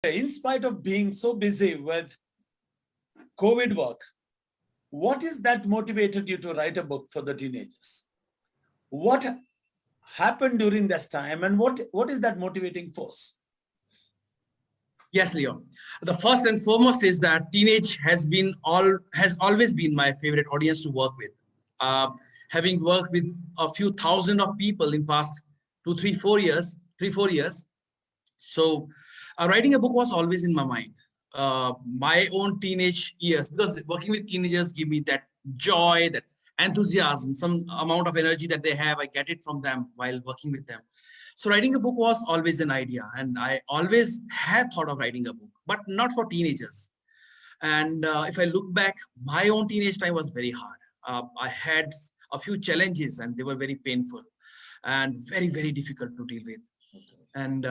In spite of being so busy with COVID work, what is that motivated you to write a book for the teenagers? What happened during this time, and what is that motivating force? Yes, Leo. The first and foremost is that teenage has always been my favorite audience to work with. Uh, Having worked with a few thousand of people in past 3 4 years. So, writing a book was always in my mind. My own teenage years, because working with teenagers give me that joy, that enthusiasm, some amount of energy that they have. I get it from them while working with them. So writing a book was always an idea, and I always had thought of writing a book, but not for teenagers. And if I look back, my own teenage time was very hard. I had a few challenges, and they were very painful and very, very difficult to deal with. And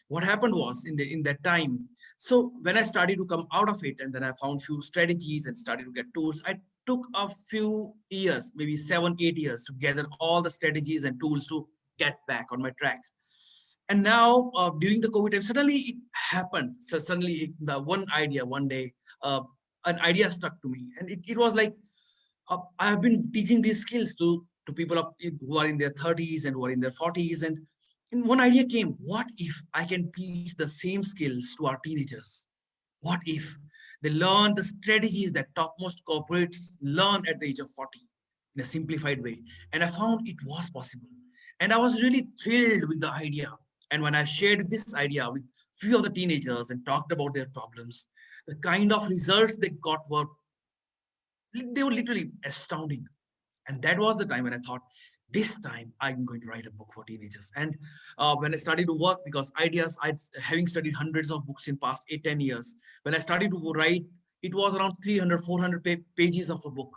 what happened was in that time. So when I started to come out of it, and then I found few strategies and started to get tools. I took a few years, maybe 7 8 years, to gather all the strategies and tools to get back on my track. And now during the COVID time, suddenly it happened. So suddenly the one idea one day, uh, an idea stuck to me, and it was like I have been teaching these skills to people who are in their 30s and who are in their 40s. And one idea came: what if I can teach the same skills to our teenagers? What if they learn the strategies that topmost corporates learn at the age of 40 in a simplified way? And I found it was possible. And I was really thrilled with the idea. And when I shared this idea with few of the teenagers and talked about their problems, the kind of results they got were they were literally astounding. And that was the time when I thought, this time I'm going to write a book for teenagers. And when I started to work, because ideas, I having studied hundreds of books in past 8 10 years, when I started to write, it was around 300 400 pages of a book.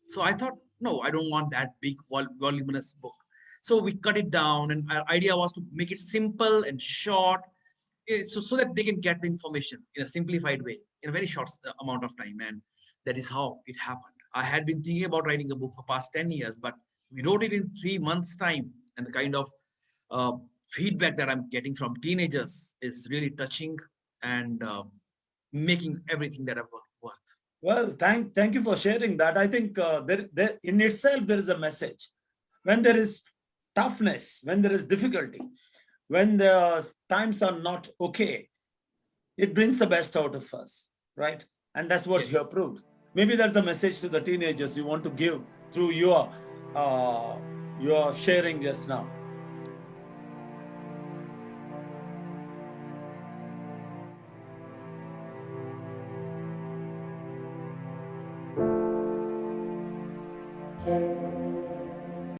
So I thought, no, I don't want that big voluminous book. So we cut it down, and our idea was to make it simple and short, so that they can get the information in a simplified way in a very short amount of time. And that is how it happened. I had been thinking about writing a book for past 10 years, but we wrote it in 3 months time. And the kind of uh, feedback that I'm getting from teenagers is really touching, and making everything that I've worked worth. Well, thank you for sharing that. I think there in itself there is a message. When there is toughness, when there is difficulty, when the times are not okay, it brings the best out of us, right? And that's what you have Yes. proved. Maybe that's a message to the teenagers you want to give through uh, your sharing just now.